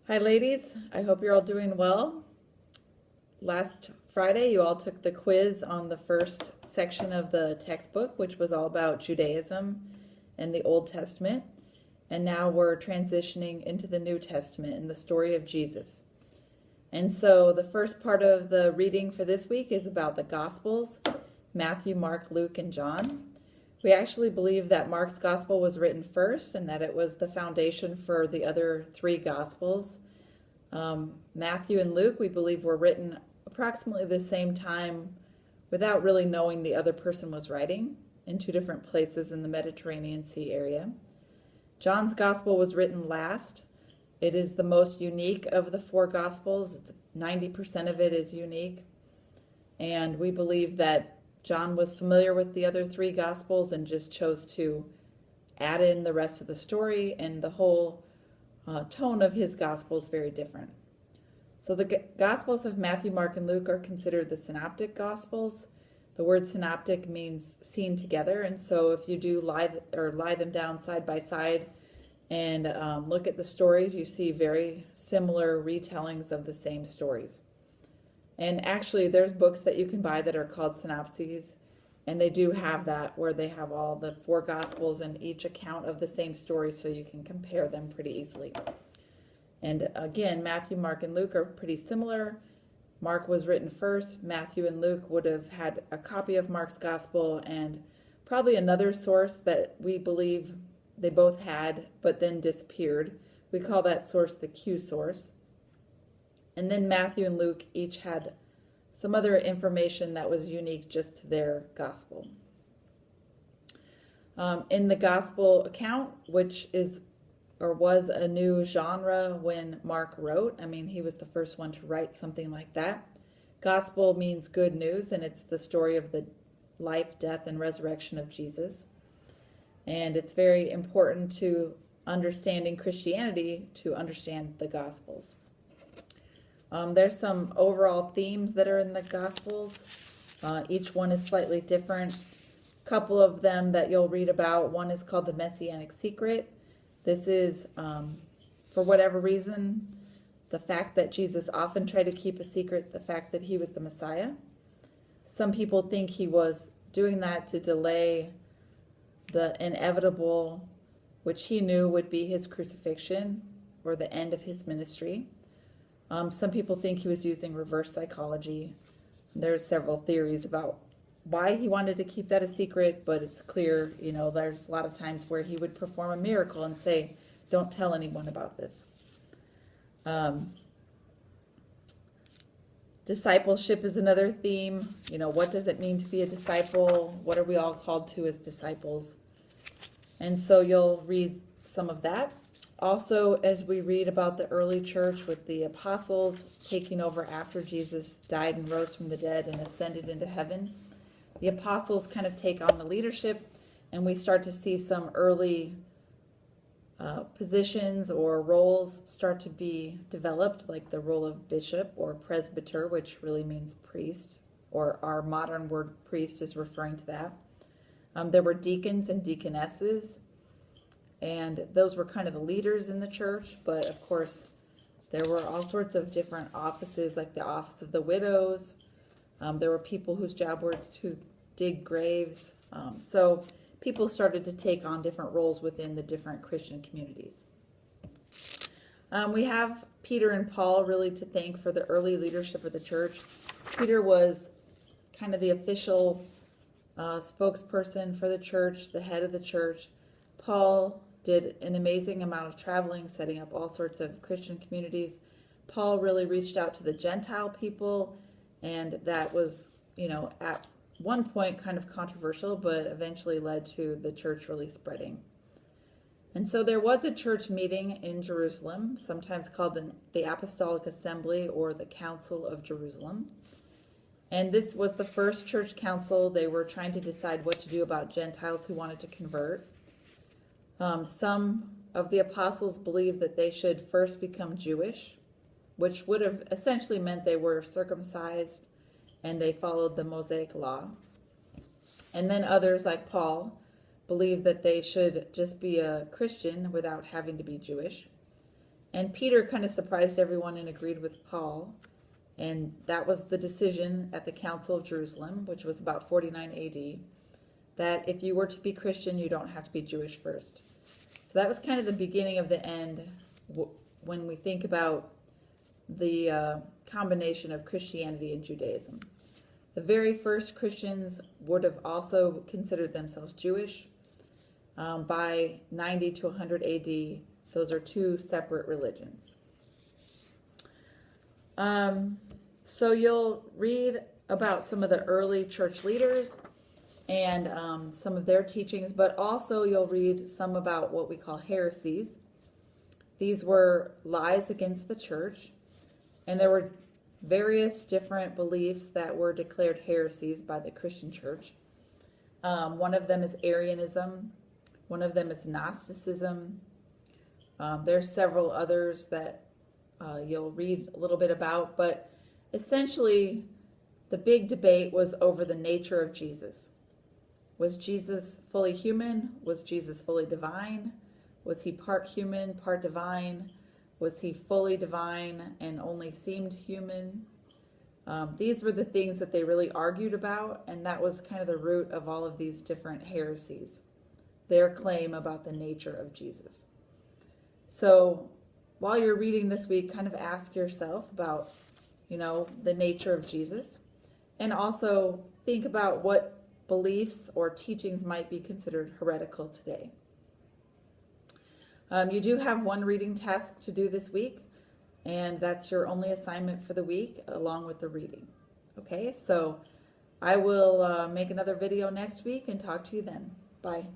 Hi, ladies. I hope you're all doing well. Last Friday, you all took the quiz on the first section of the textbook, which was all about Judaism and the Old Testament. And now we're transitioning into the New Testament and the story of Jesus. And so the first part of the reading for this week is about the Gospels, Matthew, Mark, Luke, and John. We actually believe that Mark's Gospel was written first and that it was the foundation for the other three Gospels. Matthew and Luke, we believe, were written approximately the same time without really knowing the other person was writing, in two different places in the Mediterranean Sea area. John's Gospel was written last. It is the most unique of the four Gospels. 90% of it is unique. And we believe that John was familiar with the other three Gospels and just chose to add in the rest of the story, and the whole tone of his Gospel is very different. So the Gospels of Matthew, Mark, and Luke are considered the synoptic Gospels. The word synoptic means seen together, and so if you do lie them down side by side and look at the stories, you see very similar retellings of the same stories. And actually, there's books that you can buy that are called synopses, and they do have that, where they have all the four Gospels and each account of the same story, so you can compare them pretty easily. And again, Matthew, Mark, and Luke are pretty similar. Mark was written first. Matthew and Luke would have had a copy of Mark's Gospel and probably another source that we believe they both had, but then disappeared. We call that source the Q source. And then Matthew and Luke each had some other information that was unique just to their gospel. In the gospel account, which is or was a new genre when Mark wrote, he was the first one to write something like that. Gospel means good news, and it's the story of the life, death, and resurrection of Jesus. And it's very important to understanding Christianity to understand the Gospels. There's some overall themes that are in the Gospels. Each one is slightly different. A couple of them that you'll read about. One is called the Messianic Secret. This is, for whatever reason, the fact that Jesus often tried to keep a secret, the fact that he was the Messiah. Some people think he was doing that to delay the inevitable, which he knew would be his crucifixion or the end of his ministry. Some people think he was using reverse psychology. There's several theories about why he wanted to keep that a secret, but it's clear, there's a lot of times where he would perform a miracle and say, don't tell anyone about this. Discipleship is another theme. What does it mean to be a disciple? What are we all called to as disciples? And so you'll read some of that. Also, as we read about the early church with the apostles taking over after Jesus died and rose from the dead and ascended into heaven, the apostles kind of take on the leadership, and we start to see some early positions or roles start to be developed, like the role of bishop or presbyter, which really means priest, or our modern word priest is referring to that. There were deacons and deaconesses, and those were kind of the leaders in the church, but of course there were all sorts of different offices, like the office of the widows. There were people whose job was to dig graves. So people started to take on different roles within the different Christian communities. We have Peter and Paul really to thank for the early leadership of the church. Peter was kind of the official spokesperson for the church, the head of the church. Paul did an amazing amount of traveling, setting up all sorts of Christian communities. Paul really reached out to the Gentile people, and that was, at one point kind of controversial, but eventually led to the church really spreading. And so there was a church meeting in Jerusalem, sometimes called the Apostolic Assembly or the Council of Jerusalem. And this was the first church council. They were trying to decide what to do about Gentiles who wanted to convert. Some of the apostles believed that they should first become Jewish, which would have essentially meant they were circumcised and they followed the Mosaic law. And then others, like Paul, believed that they should just be a Christian without having to be Jewish. And Peter kind of surprised everyone and agreed with Paul. And that was the decision at the Council of Jerusalem, which was about 49 AD, that if you were to be Christian, you don't have to be Jewish first. So that was kind of the beginning of the end when we think about the combination of Christianity and Judaism. The very first Christians would have also considered themselves Jewish. By 90 to 100 AD, those are two separate religions. So you'll read about some of the early church leaders and some of their teachings, but also you'll read some about what we call heresies. These were lies against the church, and there were various different beliefs that were declared heresies by the Christian church. One of them is Arianism. One of them is Gnosticism. There's several others that you'll read a little bit about, but essentially the big debate was over the nature of Jesus. Was Jesus fully human? Was Jesus fully divine? Was he part human, part divine? Was he fully divine and only seemed human? These were the things that they really argued about, and that was kind of the root of all of these different heresies, their claim about the nature of Jesus. So while you're reading this week, kind of ask yourself about, the nature of Jesus, and also think about what beliefs or teachings might be considered heretical today. You do have one reading task to do this week, and that's your only assignment for the week, along with the reading. Okay, so I will make another video next week and talk to you then. Bye.